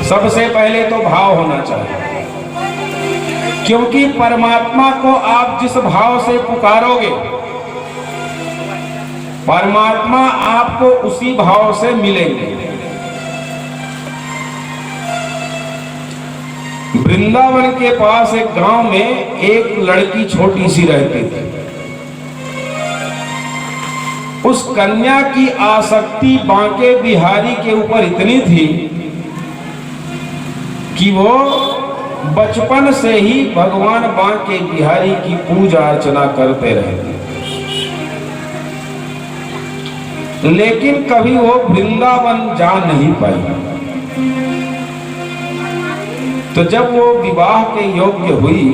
सबसे पहले तो भाव होना चाहिए, क्योंकि परमात्मा को आप जिस भाव से पुकारोगे परमात्मा आपको उसी भाव से मिलेंगे। वृंदावन के पास एक गांव में एक लड़की छोटी सी रहती थी। उस कन्या की आसक्ति बांके बिहारी के ऊपर इतनी थी कि वो बचपन से ही भगवान बांके बिहारी की पूजा अर्चना करते रहते, लेकिन कभी वो वृंदावन जा नहीं पाई। तो जब वो विवाह के योग्य हुई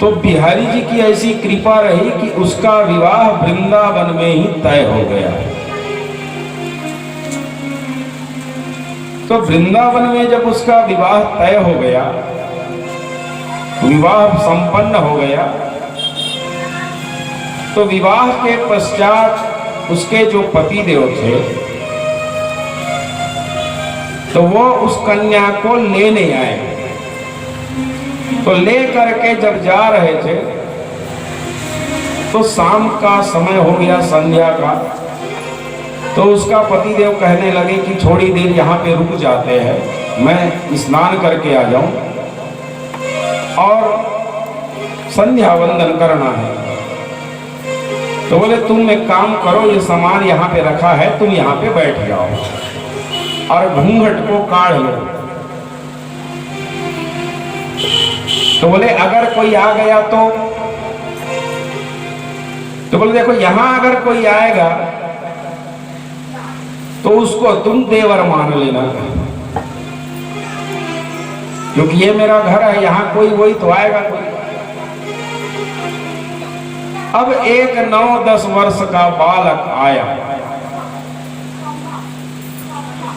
तो बिहारी जी की ऐसी कृपा रही कि उसका विवाह वृंदावन में ही तय हो गया। तो वृंदावन में जब उसका विवाह तय हो गया, विवाह संपन्न हो गया, तो विवाह के पश्चात उसके जो पति देव थे तो वो उस कन्या को लेने आए। तो ले करके जब जा रहे थे तो शाम का समय हो गया, संध्या का। तो उसका पतिदेव कहने लगे कि थोड़ी देर यहाँ पे रुक जाते हैं, मैं स्नान करके आ जाऊं और संध्या वंदन करना है। तो बोले तुम एक काम करो, ये सामान यहाँ पे रखा है, तुम यहाँ पे बैठ जाओ और घूंघट को काढ़ लो। तो बोले अगर कोई आ गया तो बोले देखो यहां अगर कोई आएगा तो उसको तुम देवर मान लेना, क्योंकि ये मेरा घर है, यहां कोई वही तो आएगा कोई। अब एक 9-10 वर्ष का बालक आया।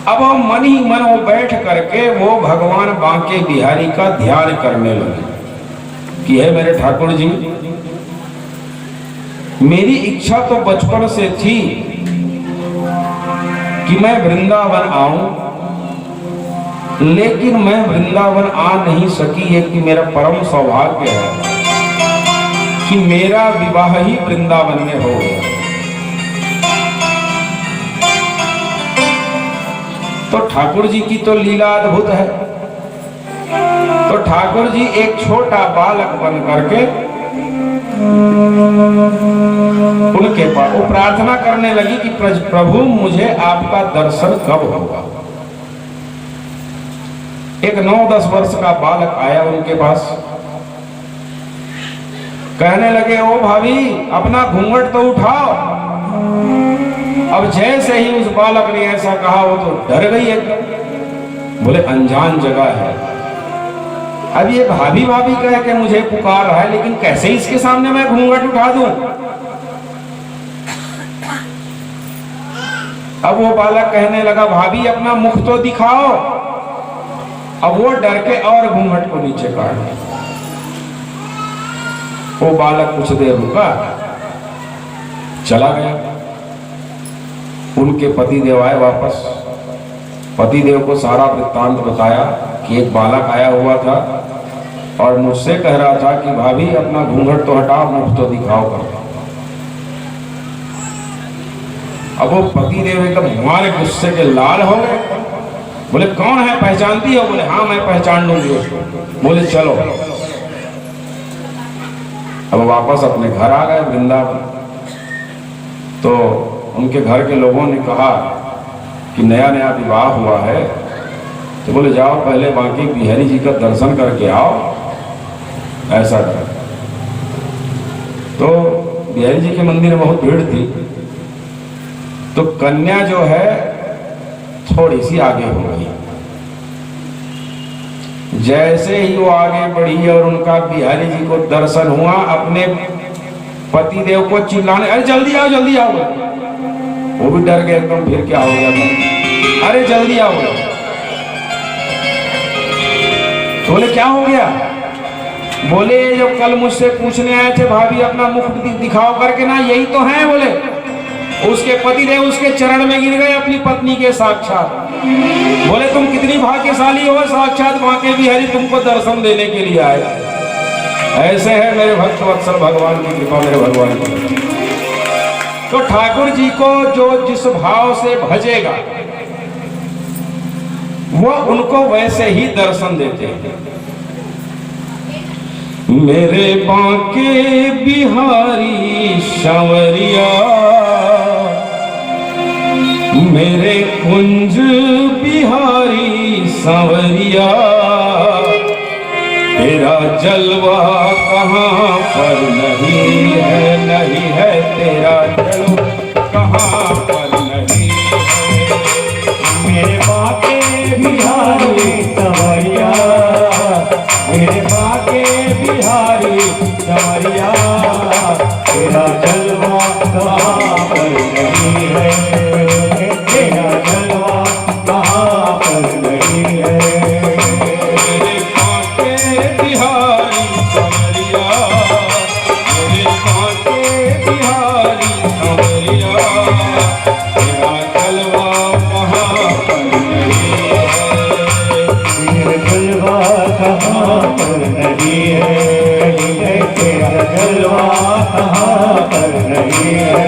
अब हम मन ही मन वो बैठ करके वो भगवान बांके बिहारी का ध्यान करने लगे कि हे मेरे ठाकुर जी, मेरी इच्छा तो बचपन से थी कि मैं वृंदावन आऊं, लेकिन मैं वृंदावन आ नहीं सकी। है कि मेरा परम सौभाग्य है कि मेरा विवाह ही वृंदावन में हो गया। तो ठाकुर जी की तो लीला अद्भुत है। तो ठाकुर जी एक छोटा बालक बन करके उनके पास वो प्रार्थना करने लगी कि प्रभु मुझे आपका दर्शन कब होगा। एक 9-10 वर्ष का बालक आया उनके पास, कहने लगे ओ भाभी अपना घूंघट तो उठाओ। अब जैसे ही उस बालक ने ऐसा कहा वो तो डर गई एकदम। बोले अनजान जगह है, अब ये भाभी भाभी कह के मुझे पुकार रहा है, लेकिन कैसे इसके सामने मैं घूंघट उठा दूं। अब वो बालक कहने लगा भाभी अपना मुख तो दिखाओ। अब वो डर के और घूंघट को नीचे काट दिया। वो बालक कुछ देर रुका, चला गया। उनके पतिदेव आए वापस, पतिदेव को सारा वृत्तांत बताया कि एक बालक आया हुआ था और मुझसे कह रहा था कि भाभी अपना घूंघट तो हटाओ, मुख तो दिखाओ कर। अब वो पतिदेव एकदम हमारे गुस्से के लाल हो गए। बोले कौन है, पहचानती हो? बोले हाँ मैं पहचान लूंगी उसको। बोले चलो। अब वापस अपने घर आ गए वृंदावन। तो उनके घर के लोगों ने कहा कि नया नया विवाह हुआ है, तो बोले जाओ पहले बांके बिहारी जी का दर्शन करके आओ। ऐसा कर तो बिहारी जी के मंदिर में बहुत भीड़ थी। तो कन्या जो है थोड़ी सी आगे हो गई। जैसे ही वो आगे बढ़ी और उनका बिहारी जी को दर्शन हुआ, अपने पतिदेव को चिल्लाने, अरे जल्दी आओ जल्दी आओ। वो भी डर गए एकदम, फिर क्या हो गया था? अरे जल्दी आओ। बोले क्या हो गया? बोले जो कल मुझसे पूछने आए थे भाभी अपना मुख दिखाओ करके ना, यही तो है। बोले उसके पतिदेव उसके चरण में गिर गए अपनी पत्नी के साक्षात। बोले तुम कितनी भाग्यशाली हो, साक्षात बांके बिहारी तुमको दर्शन देने के लिए आए। ऐसे है मेरे भक्त वत्सल भगवान की कृपा, मेरे भगवान की। तो ठाकुर जी को जो जिस भाव से भजेगा वो उनको वैसे ही दर्शन देते हैं। मेरे बांके बिहारी सांवरिया, मेरे कुंज बिहारी सांवरिया, तेरा जलवा कहाँ पर नहीं है, नहीं है तेरा जलवा कहाँ पर नहीं है। मेरे बांके बिहारी सांवरिया, मेरे बांके बिहारी सांवरिया, तेरा जलवा कहाँ पर नहीं है, तेरा जलवा कहाँ पर नहीं है। मेरे बांके बिहारी सांवरिया, मेरे बांके बिहारी सांवरिया, तेरा जलवा कहाँ पर नहीं है। तेरा जलवा कहाँ पर नहीं है, तेरा जलवा कहाँ पर नहीं है।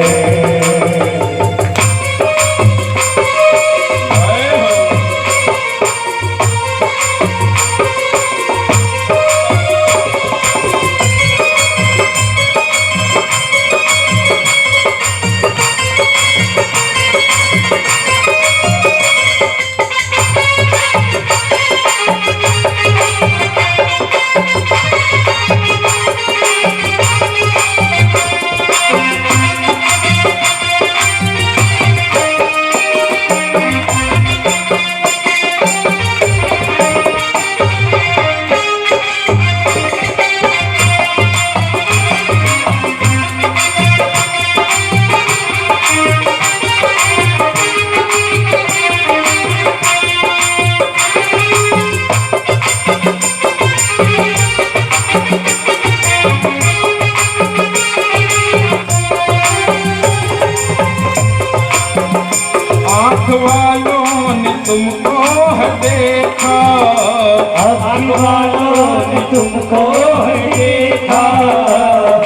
वालों ने तुमको है देखा, आँख वालों ने तुमको है देखा,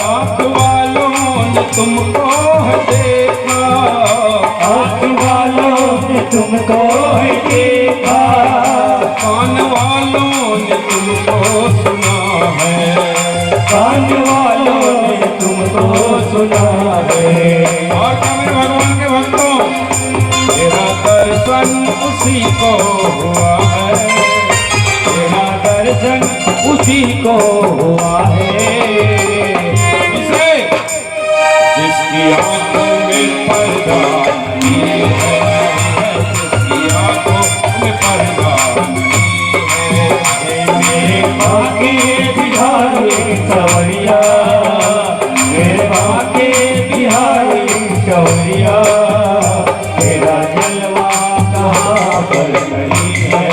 आँख वालों ने तुमको है देखा, आँख वालों ने तुमको है देखा, कान वालों ने तुमको सुना है, कान वालों ने तुमको सुना है। और क्या मेरे भगवान के भक्तों, तेरा दर्शन उसी को हुआ है, तेरा दर्शन उसी को हुआ है, इसे जिसकी आंखों में पर्दा नहीं है, जिसकी आंखों में पर्दा नहीं है। मेरे बांके बिहारी सांवरिया, मेरे बांके बिहारी सांवरिया, तेरा जलवा कहाँ पर नहीं है,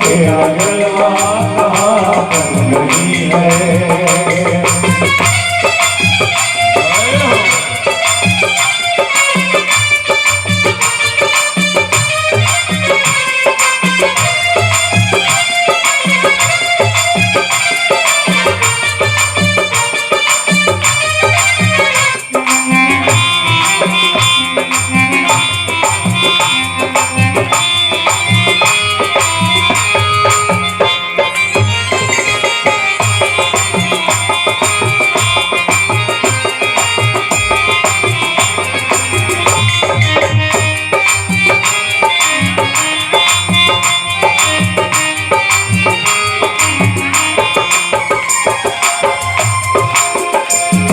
तेरा जलवा कहाँ पर नहीं है।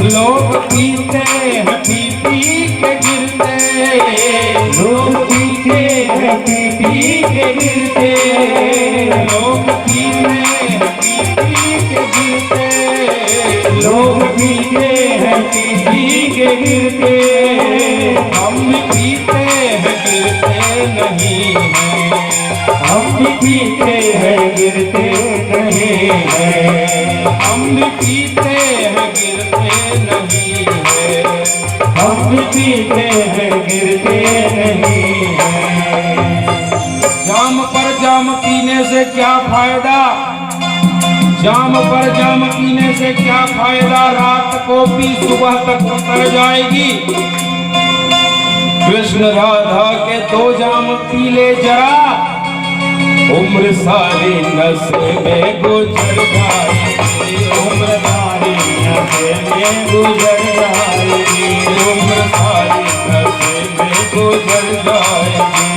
लोग पीते हैं पी पी के गिरते, लोग पीते हैं पी पी के गिरते, लोग पीते हैं पी पी के गिरते, लोग पीते हैं पी पी के गिरते, हम भी पीते हैं गिरते नहीं हैं, हम भी पीते हैं गिरते नहीं हैं, हम भी पीते हैं गिरते नहीं हैं। हम भी पीते हैं गिरते नहीं हैं। जाम पर जाम पीने से क्या फायदा, जाम पर जाम पीने से क्या फायदा, रात को पी सुबह तक उतर जाएगी। कृष्ण राधा के दो जाम पी ले जरा, उम्र सारी नशे में गुजर जाएगी। उम्र सारी नशे में गुजर जाएगी। उम्र सारी नशे में गुजर जाएगी।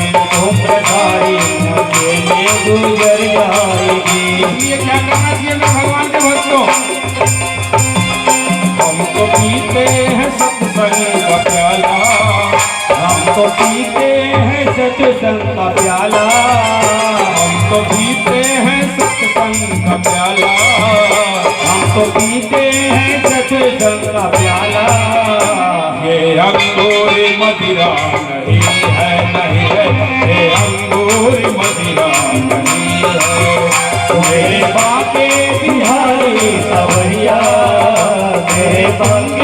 उम्र सारी नशे में गुजर जाएगी। इसलिए क्या करना चाहिए मेरे भगवान के भक्तों, हम तो पीते हैं सत्संग का प्याला, हम तो पीते हैं सत्संग का प्याला। हम तो पीते हैं सत्संग का प्याला, हम तो पीते हैं सत्संग का प्याला। ये अंगूर मदिरा नहीं है, नहीं है, ये अंगूर मदिरा नहीं है। मेरे बाके बिहारी सवरिया, मेरे बाके